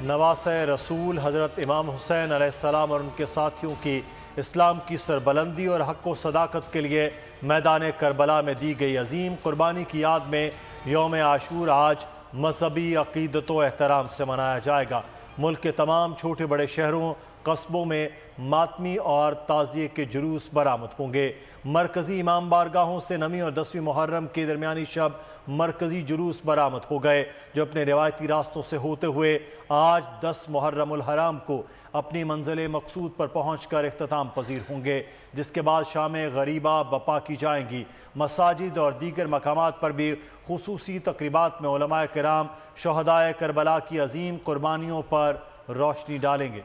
नवासे रसूल हज़रत इमाम हुसैन अलैहिस्सलाम और उनके साथियों की इस्लाम की सरबलंदी और हक़ व सदाकत के लिए मैदान करबला में दी गई अजीम कुर्बानी की याद में यौम आशूर आज मजहबी अक़ीदत व एहतराम से मनाया जाएगा। मुल्क के तमाम छोटे बड़े शहरों कस्बों में मातमी और ताज़िए के जुलूस बरामद होंगे। मरकज़ी इमाम बारगाहों से 9वीं और 10वीं मुहर्रम के दरमियानी शब मरकज़ी जुलूस बरामद हो गए, जो अपने रिवायती रास्तों से होते हुए आज 10 मुहर्रमुल हराम को अपनी मंजिल मकसूद पर पहुँच कर इख्तिताम पजीर होंगे, जिसके बाद शाम गरीबा बपा की जाएंगी। मसाजिद और दीगर मकामात पर भी खुसूसी तकरीबात में उलमाए किराम शहदाए करबला की अजीम कुर्बानियों पर रोशनी डालेंगे।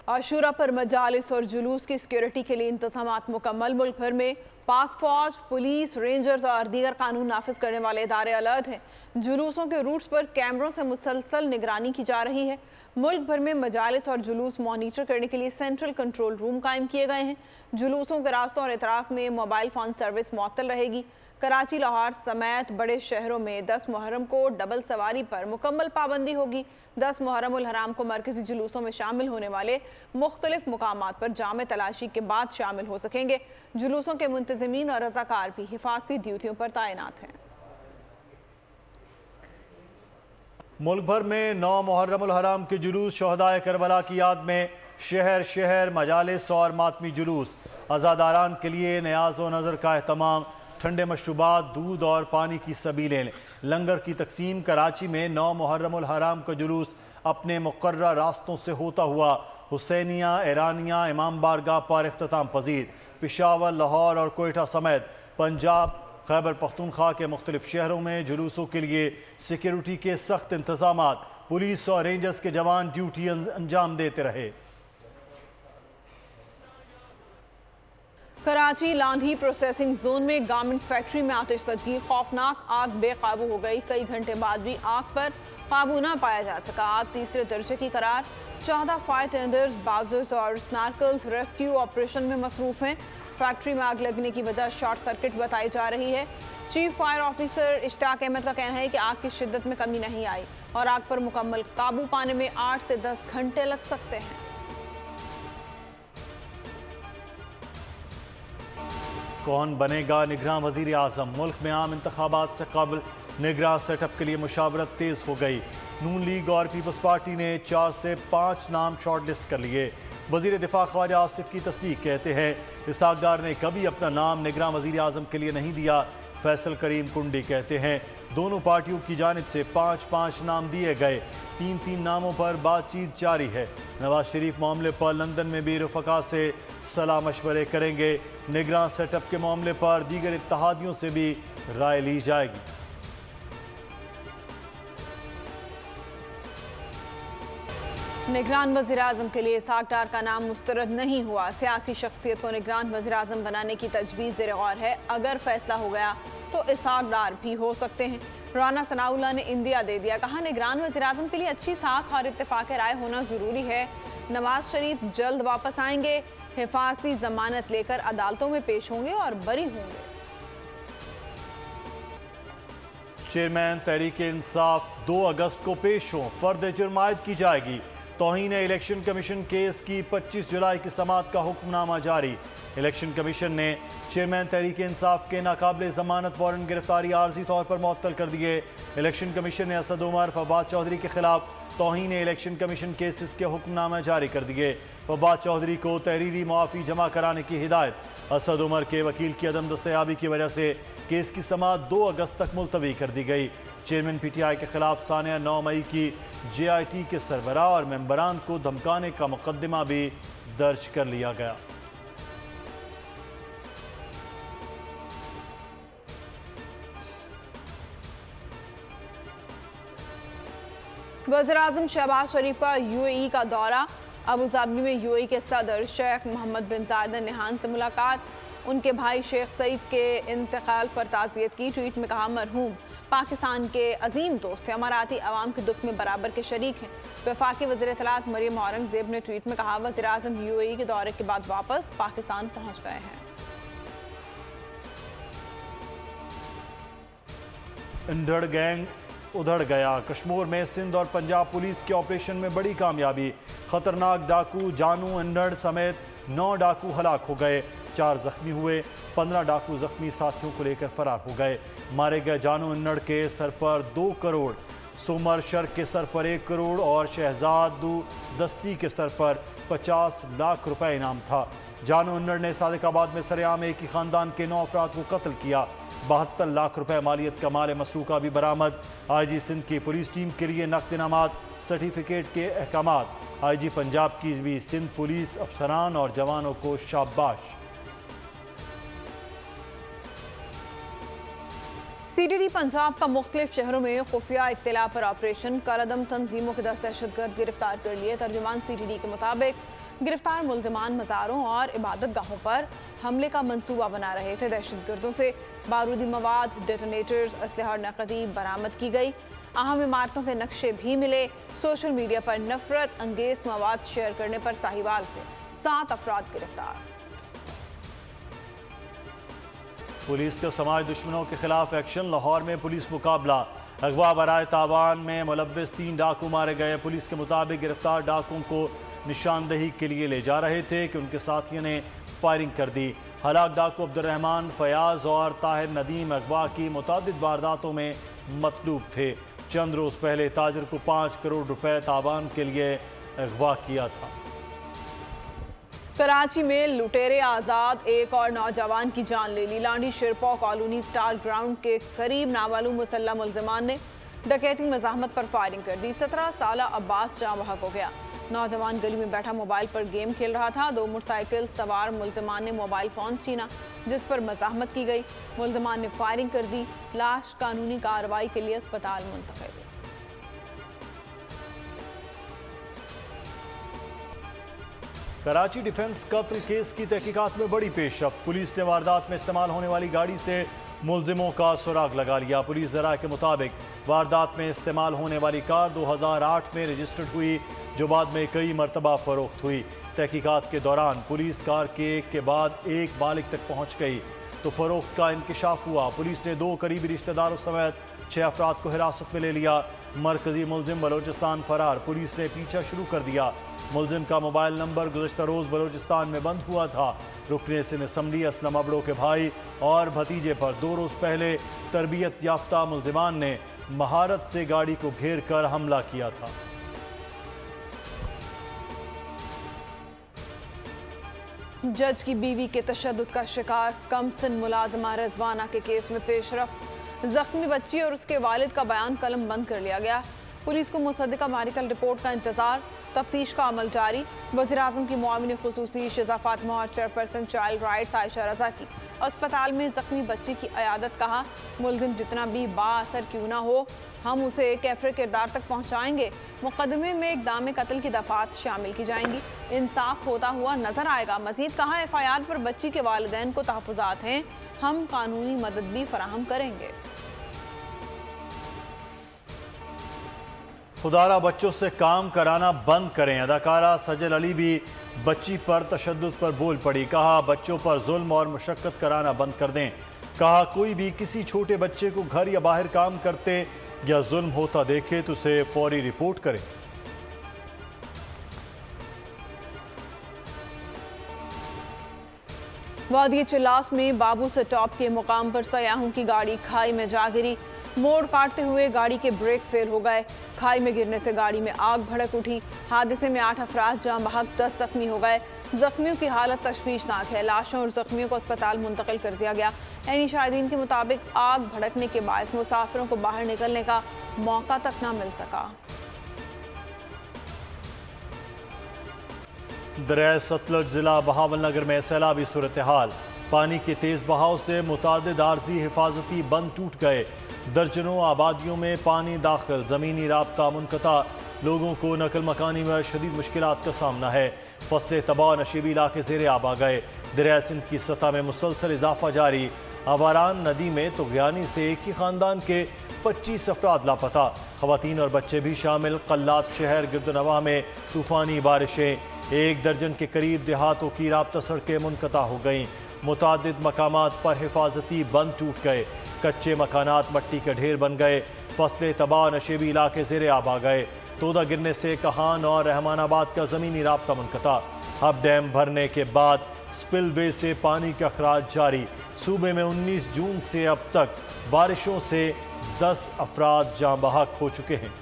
आशूरा पर मजालिस और जुलूस की सिक्योरिटी के लिए इंतजामात मुकम्मल। मुल्क भर में पाक फौज, पुलिस, रेंजर्स और दीगर कानून नाफिज करने वाले इदारे अलर्ट हैं। जुलूसों के रूट्स पर कैमरों से मुसलसल निगरानी की जा रही है। मुल्क भर में मजालिस और जुलूस मॉनिटर करने के लिए सेंट्रल कंट्रोल रूम कायम किए गए हैं। जुलूसों के रास्तों और इतराफ में मोबाइल फ़ोन सर्विस मुअत्तल रहेगी। कराची, लाहौर समेत बड़े शहरों में 10 मुहर्रम को डबल सवारी पर मुकम्मल पाबंदी होगी। 10 मुहर्रमुल हराम को मरकजी जुलूसों में शामिल होने वाले मुख्तलिफ मुकामात पर जामे तलाशी के बाद शामिल हो सकेंगे। जुलूसों के मुंतज़मीन और रज़ाकार भी हिफाजती ड्यूटियों पर तैनात हैं। मुल्क भर में 9 मुहर्रमुल हराम के जुलूस शहदाए करबला की याद में शहर शहर मजालिस और मातमी जुलूस। अज़ादारान के लिए न्याज़ व नज़र का एहतमाम, ठंडे मशरूबात, दूध और पानी की सबीलें, लंगर की तकसीम। कराची में 9 मुहर्रमुल हराम का जुलूस अपने मुकर्रर रास्तों से होता हुआ हुसैनिया, ईरानिया, इमाम बारगाह पर इख्तिताम पजीर। पेशावर, लाहौर और कोयटा समेत पंजाब, खैबर पख्तूनख्वा के मुख्तलिफ शहरों में जुलूसों के लिए सिक्योरिटी के सख्त इंतजामात। पुलिस और रेंजर्स के जवान ड्यूटी अंजाम देते रहे। कराची लांधी प्रोसेसिंग जोन में गारमेंट्स फैक्ट्री में आतिशज़दी, खौफनाक आग बेकाबू हो गई। कई घंटे बाद भी आग पर काबू ना पाया जा सका। आग तीसरे दर्जे की करार। 14 फायर टेंडर्स, बाउजर्स और स्नार्कल्स रेस्क्यू ऑपरेशन में मसरूफ हैं। फैक्ट्री में आग लगने की वजह शॉर्ट सर्किट बताई जा रही है। Chief fire officer Ishtiaq Ahmad का कहना है कि आग की शिद्दत में कमी नहीं आई और आग पर मुकम्मल काबू पाने में 8 से 10 घंटे लग सकते हैं। कौन बनेगा निगरान वज़ीर आज़म? मुल्क में आम इंतखाबात से कबल निगरान सेटअप के लिए मुशावरत तेज़ हो गई। नून लीग और पीपल्स पार्टी ने 4 से 5 नाम शॉर्ट लिस्ट कर लिए। वज़ीर दिफा ख्वाजा आसिफ की तस्दीक, कहते हैं इसहाक डार ने कभी अपना नाम निगरान वज़ीर आज़म के लिए नहीं दिया। फैसल करीम कुंडी कहते हैं दोनों पार्टियों की जानिब से 5-5 नाम दिए गए। 3-3 नामों पर बातचीत जारी है। नवाज शरीफ मामले पर लंदन में भी रफ़का से सलाह मशवरे करेंगे। निगरान सेटअप के मामले पर दीगर इत्तहादियों से भी राय ली जाएगी। निगरान वज़ीर आज़म के लिए इसहाक डार का नाम मुस्तरद नहीं हुआ। सियासी शख्सियत को निगरान वज़ीर आज़म बनाने की तजवीज़ ज़ेर गौर है। अगर फैसला हो गया तो इसहाक डार भी हो सकते हैं। राना सनाउल्लाह ने इंदिया दे दिया, कहा निगरान वज़ीर आज़म के लिए अच्छी साख और इत्तेफाक राय होना ज़रूरी है। नवाज शरीफ जल्द वापस आएंगे, हिफाजती जमानत लेकर अदालतों में पेश होंगे और बरी होंगे। चेयरमैन तहरीक इंसाफ 2 अगस्त को पेश हों, फर्द जुर्म आयद की जाएगी। तौहीन इलेक्शन कमीशन केस की 25 जुलाई की समाअत का हुक्मनामा जारी। इलेक्शन कमीशन ने चेयरमैन तहरीक इंसाफ के नाकाबिल जमानत वारंट गिरफ्तारी आर्जी तौर पर मुअत्तल कर दिए। इलेक्शन कमीशन ने असद उमर, फवाद चौधरी के खिलाफ तौहीन इलेक्शन कमीशन केसेस के हुक्मनामा जारी कर दिए। फवाद चौधरी को तहरीरी मुआफ़ी जमा कराने की हिदायत। असद उमर के वकील की अदम दस्तयाबी की वजह से केस की समाअत 2 अगस्त तक मुलतवी कर दी गई। चेयरमैन PTI के खिलाफ सानिया 9 मई की JIT के सरबराह और मेंबरान को धमकाने का मुकदमा भी दर्ज कर लिया गया। वज़ीर आज़म शहबाज शरीफ का UAE का दौरा। अबूधाबी में UAE के सदर शेख मोहम्मद बिन जायद अल नहयान से मुलाकात। उनके भाई शेख सईद के इंतकाल पर ताज़ियत की। ट्वीट में कहा मरहूम पाकिस्तान के अजीम दोस्त हैं, अमाराती अवाम के दुख में बराबर के शरीक हैं। वफाकी वज़ीर इत्तलात मरियम औरंगज़ेब ने ट्वीट में कहा वज़ीर आज़म UAE के दौरे के बाद वापस पाकिस्तान पहुँच गए हैं। इंधड़ गैंग उधड़ गया। कश्मीर में सिंध और पंजाब पुलिस के ऑपरेशन में बड़ी कामयाबी। खतरनाक डाकू जानू इंधड़ समेत 9 डाकू हलाक हो गए, 4 जख्मी हुए। 15 डाकू जख्मी साथियों को लेकर फरार हो गए। मारे गए जानू इंधड़ के सर पर 2 करोड़, सोमर शर्क के सर पर 1 करोड़ और शहजादू दस्ती के सर पर 50 लाख रुपए इनाम था। जानू इंधड़ ने सादिकाबाद में सरेआम एक ही खानदान के 9 अफराद को कत्ल किया। 72 लाख रुपए मालियत का माल मसरूका भी बरामद। IG सिंध की पुलिस टीम के लिए नकद इनामात, सर्टिफिकेट के अहकामात। IG पंजाब की भी सिंध पुलिस अफसरान और जवानों को शाबाश। CTD पंजाब का मुख्तलिफ शहरों में खुफिया इत्तला पर ऑपरेशन, कलअदम तंजीमों के 10 दहशतगर्द गिरफ्तार कर लिए। तर्जुमान CTD के मुताबिक गिरफ्तार मुल्जिमान मज़ारों और इबादत गाहों पर हमले का मंसूबा बना रहे थे। दहशतगर्दों से बारूदी मवाद, डेटोनेटर्स, असलहा और नकदी बरामद की गई। अहम इमारतों के नक्शे भी मिले। सोशल मीडिया पर नफरत अंगेज मवाद शेयर करने पर साहिवाल से 7 अफराद गिरफ्तार। पुलिस का समाज दुश्मनों के खिलाफ एक्शन। लाहौर में पुलिस मुकाबला। अगवा बराए तावान में मुलव्विस 3 डाकू मारे गए। पुलिस के मुताबिक गिरफ्तार डाकुओं को निशानदही के लिए ले जा रहे थे कि उनके साथियों ने फायरिंग कर दी। हलाक डाकू अब्दुर्रहमान, फयाज और ताहिर नदीम अगवा की मुतादिद वारदातों में मतलूब थे। चंद रोज पहले ताजर को 5 करोड़ रुपए तावान के लिए अगवा किया था। कराची में लुटेरे आज़ाद, एक और नौजवान की जान ले ली। Landhi Sherpao colony star ground के करीब नामालूम मुसल्लह मुल्जिमान ने डकैती मज़ाहमत पर फायरिंग कर दी। 17 साल अब्बास जाँ बहक हो गया। नौजवान गली में बैठा मोबाइल पर गेम खेल रहा था। 2 मोटरसाइकिल सवार मुल्जिमान ने मोबाइल फ़ोन छीना, जिस पर मज़ाहमत की गई। मुल्जिमान ने फायरिंग कर दी। लाश कानूनी कार्रवाई के लिए अस्पताल मुंतकिल। कराची डिफेंस कत्ल केस की तहकीकात में बड़ी पेशरफ्त। पुलिस ने वारदात में इस्तेमाल होने वाली गाड़ी से मुल्जिमों का सुराग लगा लिया। पुलिस ज़रा के मुताबिक वारदात में इस्तेमाल होने वाली कार 2008 में रजिस्टर्ड हुई, जो बाद में कई मरतबा फ़रोख्त हुई। तहकीकात के दौरान पुलिस कार के एक के बाद एक मालिक तक पहुँच गई तो फ़रोख्त का इंकशाफ हुआ। पुलिस ने 2 करीबी रिश्तेदारों समेत 6 अफराद को हिरासत में ले लिया। मरकजी मुल्जिम बलोचिस्तान फरार। पुलिस ने पीछा शुरू कर दिया। मुल्जिम का मोबाइल नंबर गुज़श्ता रोज़ बलोचिस्तान में बंद हुआ था। रुकने सिंध असम्बली असलम अबड़ो के भाई और भतीजे पर 2 रोज़ पहले तरबियत याफ्ता मुल्जिमान ने महारत से गाड़ी को घेर कर हमला किया था। जज की बीवी के तशद्दुद का शिकार कमसिन मुलाजमा रिजवाना के केस में पेशरफ्त। जख्मी बच्ची और उसके वालिद का बयान कलम बंद कर लिया गया। पुलिस को मुसद्दिका मेडिकल रिपोर्ट का इंतजार। तफ्तीश का अमल जारी। वज़ीर-ए-आज़म की मुआविन खुसूसी शिजा फातिमा और चेयरपर्सन चाइल्ड राइट्स आयशा रजा की अस्पताल में जख्मी बच्ची की अयादत। कहा, मुल्जिम जितना भी बाअसर क्यों ना हो, हम उसे कैफरे किरदार तक पहुँचाएंगे। मुकदमे में इक़दाम कत्ल की दफात शामिल की जाएंगी। इंसाफ होता हुआ नजर आएगा। मजीद कहा, FIR पर बच्ची के वालिदैन को तहफ़्फ़ुज़ात हैं, हम कानूनी मदद भी फराहम करेंगे। खुदारा बच्चों से काम कराना बंद करें। अदाकारा सजल अली भी बच्ची पर तशद्दुद पर बोल पड़ी। कहा, बच्चों पर जुल्म और मुशक्कत कराना बंद कर दें। कहा, कोई भी किसी छोटे बच्चे को घर या बाहर काम करते या जुल्म होता देखे तो उसे फौरी रिपोर्ट करें। वादी चिल्लास में बाबू से टॉप के मुकाम पर सयाहों की गाड़ी खाई में जा गिरी। मोड़ काटते हुए गाड़ी के ब्रेक फेल हो गए। खाई में गिरने से गाड़ी में आग भड़क उठी। हादसे में 8 अफराद जाँ बहक, 10 जख्मी हो गए। जख्मियों की हालत तशवीशनाक है। लाशों और जख्मियों को अस्पताल मुंतकिल कर दिया गया। यानी शाहिदीन के मुताबिक आग भड़कने के बायस मुसाफिरों को बाहर निकलने का मौका तक न मिल सका। दरिया सतलुज जिला बहावलनगर में सैलाबी सूरत हाल। पानी के तेज बहाव से मुतादिद आर्जी हिफाजती बंद टूट गए। दर्जनों आबादियों में पानी दाखिल। ज़मीनी राब्ता मुनक़ता। लोगों को नकल मकानी में शदीद मुश्किलात का सामना है। फसलें तबाह, नशीबी इलाके ज़ेरे आब आ गए। दरिया सिंध की सतह में मुसलसल इजाफा जारी। आवारान नदी में तुग़यानी से एक ही ख़ानदान के 25 अफराद लापता। ख़वातीन और बच्चे भी शामिल। कल्लात शहर गिरदनवाह में तूफ़ानी बारिशें। 1 दर्जन के करीब देहातों की राब्ता सड़कें मुनक़ता हो गईं। मुतादिद मकामात पर हिफाजती बंद टूट गए, कच्चे मकानात मट्टी के ढेर बन गए, फसलें तबाह, नशेबी इलाके ज़ेरे आब आ गए। तोदा गिरने से कहान और रहमानाबाद का ज़मीनी राब्ता मुनक़ता। अब डैम भरने के बाद स्पिलवे से पानी का अखराज जारी। सूबे में 19 जून से अब तक बारिशों से 10 अफराद जाँ बहक हो चुके हैं।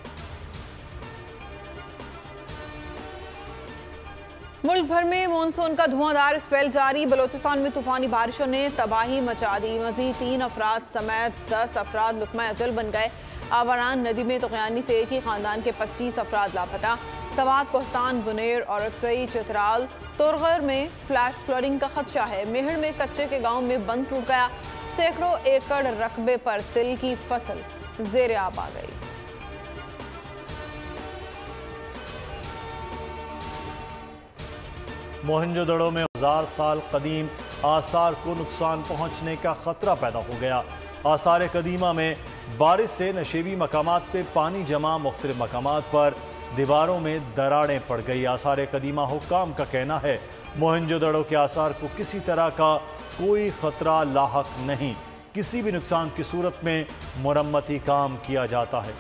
मुल्क भर में मानसून का धुआंधार स्पेल जारी। बलोचिस्तान में तूफानी बारिशों ने तबाही मचा दी। मजीद 3 अफराद समेत 10 अफराद लुकमा अजल बन गए। आवारान नदी में तुगयानी से एक ही खानदान के 25 अफराद लापता। सवात, कोस्तान, बुनेर और अक्सई, चित्राल, तोरगर में फ्लैश फ्लडिंग का खदशा है। मेहर में कच्चे के गांव में बंद टूट गया। सैकड़ों एकड़ रकबे पर तिल की फसल ज़ेरे आब आ गई। मोहनजोदड़ो में 1000 साल कदीम आसार को नुकसान पहुंचने का खतरा पैदा हो गया। आसार कदीमा में बारिश से नशेबी मकामात पे पानी जमा, मुख्तलिफ मकामात पर दीवारों में दरारें पड़ गई। आसार कदीमा हुक्काम का कहना है मोहनजोदड़ो के आसार को किसी तरह का कोई खतरा लाहक नहीं। किसी भी नुकसान की सूरत में मुरम्मती काम किया जाता है।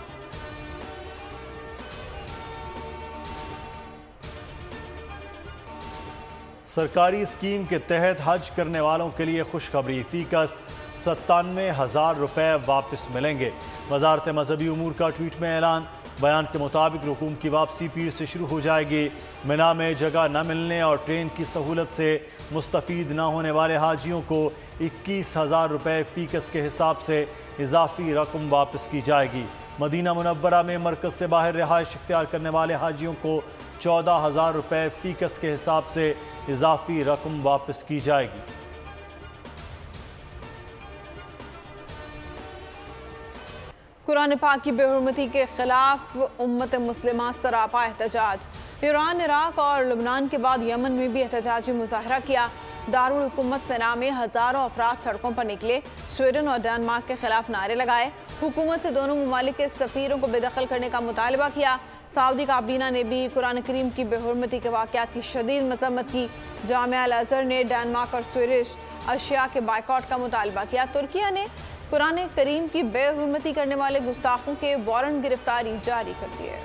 सरकारी स्कीम के तहत हज करने वालों के लिए खुशखबरी। फीकस 97,000 रुपये वापस मिलेंगे। वजारत मजहबी उमूर का ट्वीट में ऐलान। बयान के मुताबिक रकूम की वापसी पीर से शुरू हो जाएगी। मिना में जगह न मिलने और ट्रेन की सहूलत से मुस्तफ़ीद न होने वाले हाजियों को 21,000 रुपये फीकस के हिसाब से इजाफी रकम वापस की जाएगी। मदीना मुनव्वरा में मरकज़ से बाहर रिहाइश इख्तियार करने वाले हाजियों को 14,000 रुपये फीकस के हिसाब से इजाफी रकम वापस की जाएगी। कुरान पाक की बेहुरमती के खिलाफ उम्मत मुस्लिमा सरापा एहतजाज। ईरान, इराक और लुबनान के बाद यमन में भी एहतजाजी मुजाहरा किया। दारुल हुकूमत सेना में हज़ारों अफराद सड़कों पर निकले। स्वीडन और डेनमार्क के खिलाफ नारे लगाए। हुकूमत से दोनों ममालिक के सफ़ीरों को बेदखल करने का मुतालबा किया। सऊदी काबीना ने भी कुरान करीम की बेहुरमती के वाक़यात की शदीद मज़म्मत की। जामिया अल अज़हर ने डेनमार्क और स्वीडिश अशिया के बाइकआउट का मुतालबा किया। तुर्किया ने कुरान करीम की बेहुरमती करने वाले गुस्ताखों के वारंट गिरफ्तारी जारी कर दिए।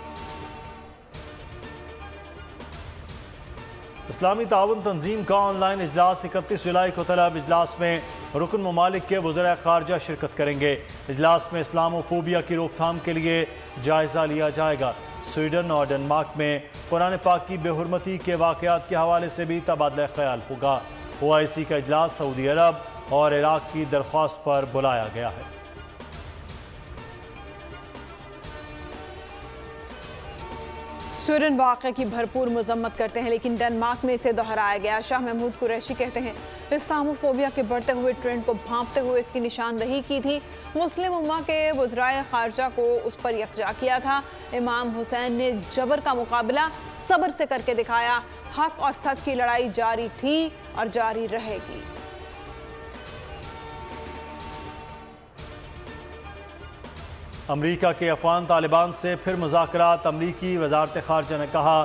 इस्लामी ताउन तंजीम का ऑनलाइन इजलास 31 जुलाई को तलब। इजलास में रुकन ममालिक के वज़ीर ख़ारजा शिरकत करेंगे। इजलास में इस्लामोफोबिया की रोकथाम के लिए जायज़ा लिया जाएगा। स्वीडन और डेनमार्क में कुरान पाक की बेहुरमती के वाक़यात के हवाले से भी तबादला ख्याल होगा। OIC का इजलास सऊदी अरब और इराक की दरख्वास्त पर बुलाया गया है। स्वीडन वाक़े की भरपूर मजम्मत करते हैं, लेकिन डेनमार्क में इसे दोहराया गया। शाह महमूद कुरैशी कहते हैं इस्लामोफोबिया के बढ़ते हुए ट्रेंड को भांपते हुए इसकी निशानदही की थी। मुस्लिम उम्मा के वज़राए ख़ारजा को उस पर यकजा किया था। इमाम हुसैन ने जबर का मुकाबला सब्र से करके दिखाया। हक और सच की लड़ाई जारी थी और जारी रहेगी। अमरीका के अफगान तालिबान से फिर मुज़ाकरात। अमरीकी वज़ारत ख़ारजा ने कहा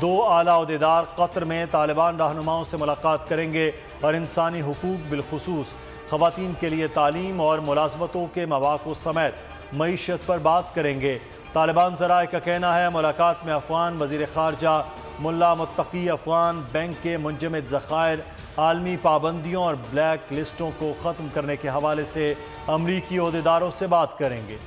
2 आला ओहदेदार कतर में तालिबान रहनुमाओं से मुलाकात करेंगे और इंसानी हुकूक बिलखुसूस ख़वातीन के लिए तालीम और मुलाज़मतों के मौक़ों समेत मईशत पर बात करेंगे। तालिबान ज़राए का कहना है मुलाकात में अफ़गान वज़ीर ख़ारजा मुल्ला मुत्तकी अफ़गान बैंक के मुंजमद ज़ख़ायर, आलमी पाबंदियों और ब्लैक लिस्टों को ख़त्म करने के हवाले से अमरीकी ओहदेदारों से बात करेंगे।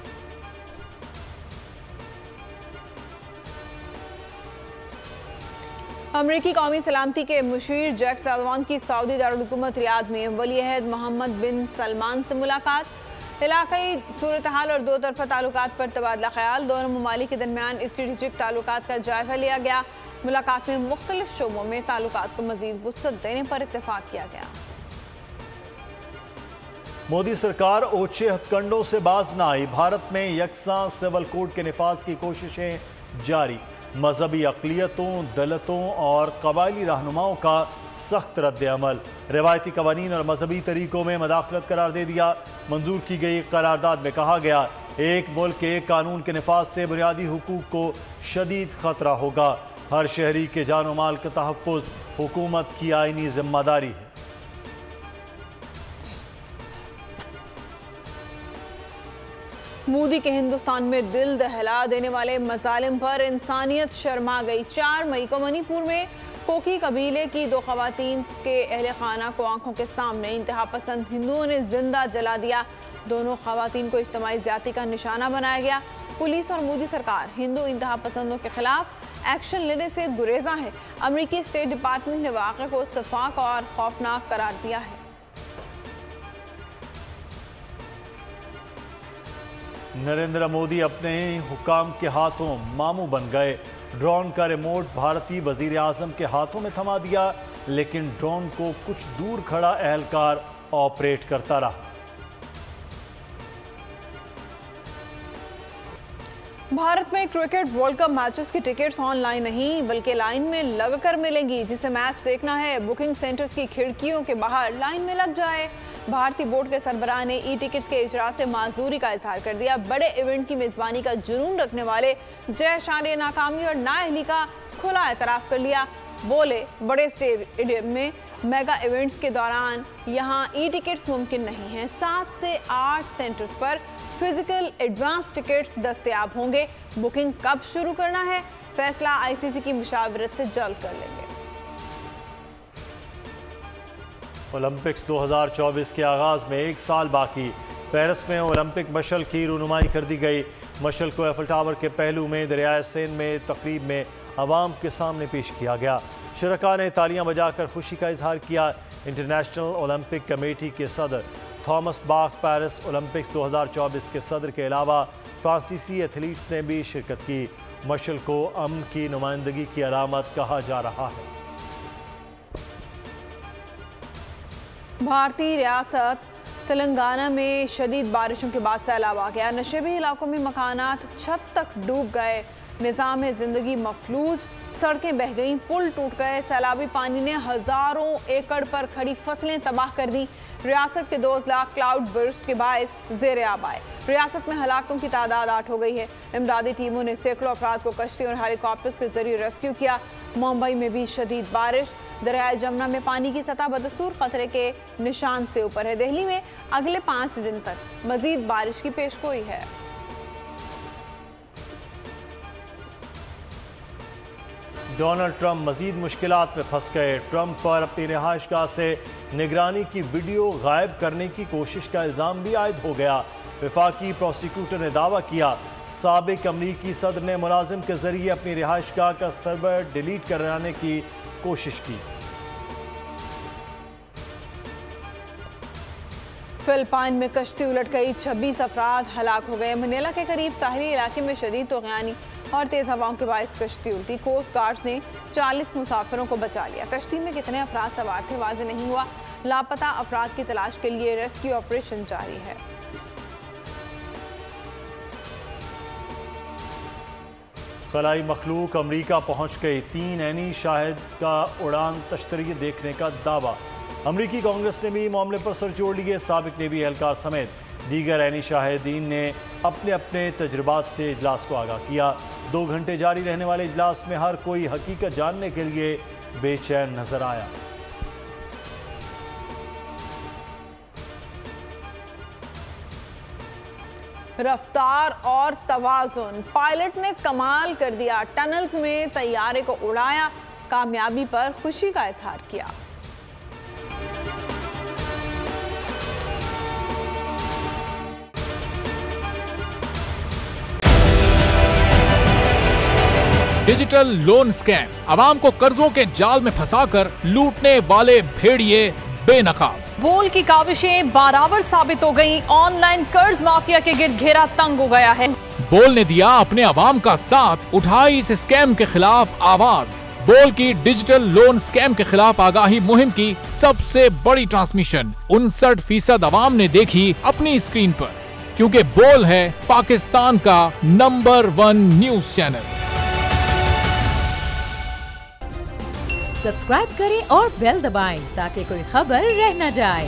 अमरीकी कौमी सलामती के मुशीर जैक सलवान की सऊदी दारुल हुकूमत रियाद में वली-ए-अहद मोहम्मद बिन सलमान से मुलाकात। इलाकाई सूरत हाल और 2 तरफ़ा ताल्लुकात पर तबादला ख्याल। दोनों ममालिक के दरमियान स्ट्रेटेजिक ताल्लुकात का जायजा लिया गया। मुलाकात में मुख्तलिफ शोबों में ताल्लुकात को मज़ीद वुसअत देने पर इत्तेफाक किया गया। मोदी सरकार ओछे हथकंडों से बाज न आई। भारत में यकसा सिविल कोड के निफाज की कोशिशें जारी। मजहबी अक़लियतों, दलितों और कबायली रहनुमाओं का सख्त रद्द अमल। रिवायती कवानीन और मजहबी तरीकों में मदाखलत करार दे दिया। मंजूर की गई करारदाद में कहा गया एक मुल्क एक कानून के निफाज से बुनियादी हुकूक को शदीद खतरा होगा। हर शहरी के जान माल का तहफ़्फ़ुज़ हुकूमत की आईनी जिम्मेदारी है। मोदी के हिंदुस्तान में दिल दहला देने वाले मजालिम पर इंसानियत शर्मा गई। 4 मई को मणिपुर में कोकी कबीले की 2 खवातीन के अहले खाना को आंखों के सामने इंतहा पसंद हिंदुओं ने जिंदा जला दिया। दोनों खवातीन को इज्तिमाई ज्यादती का निशाना बनाया गया। पुलिस और मोदी सरकार हिंदू इंतहा पसंदों के खिलाफ एक्शन लेने से गुरेजा है। अमेरिकी स्टेट डिपार्टमेंट ने वाक़े को सफाक और खौफनाक करार दिया है। नरेंद्र मोदी अपने ही हुकाम के हाथों मामू बन गए। ड्रोन का रिमोट भारतीय वजीर आजम के हाथों में थमा दिया, लेकिन ड्रोन को कुछ दूर खड़ा एहलकार ऑपरेट करता रहा। भारत में क्रिकेट वर्ल्ड कप मैचेस की टिकट्स ऑनलाइन नहीं बल्कि लाइन में लगकर मिलेंगी। जिसे मैच देखना है बुकिंग सेंटर्स की खिड़कियों के बाहर लाइन में लग जाए। भारतीय बोर्ड के सरबराह ने ई टिकट्स के इजरा से माजूरी का इजहार कर दिया। बड़े इवेंट की मेजबानी का जुनून रखने वाले जयशान नाकामी और नाअहली का खुला एतराफ कर लिया। बोले बड़े स्टेडियम में मेगा इवेंट्स के दौरान यहां ई टिकट्स मुमकिन नहीं है। 7 से 8 सेंटर्स पर फिजिकल एडवांस टिकट्स दस्तयाब होंगे। बुकिंग कब शुरू करना है फैसला आईसीसी की मुशावरत से जल्द कर लेंगे। ओलंपिक्स 2024 के आगाज में 1 साल बाकी। पेरिस में ओलंपिक मशल की रुनुमाई कर दी गई। मशल को एफल टावर के पहलू में दरियाए सेन में तकरीब में अवाम के सामने पेश किया गया। शुरका ने तालियां बजाकर खुशी का इजहार किया। इंटरनेशनल ओलंपिक कमेटी के सदर थॉमस बाख, पेरिस ओलंपिक्स 2024 के सदर के अलावा फ्रांसीसी एथलीट्स ने भी शिरकत की। मशल को अमन की नुमाइंदगी की अलामत कहा जा रहा है। भारतीय रियासत तेलंगाना में शदीद बारिशों के बाद सैलाब आ गया। नशेबी इलाकों में मकानात छत तक डूब गए। निज़ाम जिंदगी मफलूज, सड़कें बह गईं, पुल टूट गए। सैलाबी पानी ने हजारों एकड़ पर खड़ी फसलें तबाह कर दी। रियासत के 2 लाख क्लाउड बर्स्ट के बायस ज़ेरे आब आए। रियासत में हलाकों की तादाद 8 हो गई है। इमदादी टीमों ने सैकड़ों अफराद को कश्ती और हेलीकॉप्टर्स के जरिए रेस्क्यू किया। मुंबई में भी शदीद बारिश। दरियाए जमुना में पानी की सतह बदस्तूर खतरे के निशान से ऊपर है। दिल्ली में अगले 5 दिन तक मजीद बारिश की पेशगोई है। डोनाल्ड ट्रंप मजीद मुश्किलात में फंस गए। ट्रंप पर अपनी रिहाइशगाह से निगरानी की वीडियो गायब करने की कोशिश का इल्ज़ाम भी आयद हो गया। वफाकी प्रोसिक्यूटर ने दावा किया साबिक अमरीकी सदर ने मुलाजिम के जरिए अपनी रिहाइशगाह का सर्वर डिलीट कराने की कोशिश की। फिलिपाइन में कश्ती उलट गई, 26 अफराद हलाक हो गए। मनीला के करीब साहिली इलाके में शदीद तूफ़ानी और तेज हवाओं के बायस कश्ती उल्टी। कोस्ट गार्ड्स ने 40 मुसाफिरों को बचा लिया। कश्ती में कितने अफराद सवार थे वाज़ेह नहीं हुआ। लापता अफराद की तलाश के लिए रेस्क्यू ऑपरेशन जारी है। खलाई मखलूक अमरीका पहुंच गई। 3 ऐनी शाहिद का उड़ान तश्तरी देखने का दावा। अमरीकी कांग्रेस ने भी मामले पर सर जोड़ लिए। साबिक नेवी एहलकार समेत दीगर ऐनी शाहिदीन ने अपने अपने तजुर्बात से इजलास को आगाह किया। 2 घंटे जारी रहने वाले इजलास में हर कोई हकीकत जानने के लिए बेचैन नजर आया। रफ्तार और तवाज़ुन, पायलट ने कमाल कर दिया। टनल्स में तैयारे को उड़ाया, कामयाबी पर खुशी का इजहार किया। डिजिटल लोन स्कैम, आवाम को कर्जों के जाल में फंसाकर लूटने वाले भेड़िए बेनकाब। बोल की काविशें बराबर साबित हो गईं। ऑनलाइन कर्ज माफिया के गिर्द घेरा तंग हो गया है। बोल ने दिया अपने आवाम का साथ, उठाई इस स्कैम के खिलाफ आवाज। बोल की डिजिटल लोन स्कैम के खिलाफ आगाही मुहिम की सबसे बड़ी ट्रांसमिशन 59% आवाम ने देखी अपनी स्क्रीन पर, क्योंकि बोल है पाकिस्तान का नंबर 1 न्यूज चैनल। सब्सक्राइब करें और बेल दबाएं ताकि कोई खबर रह न जाए।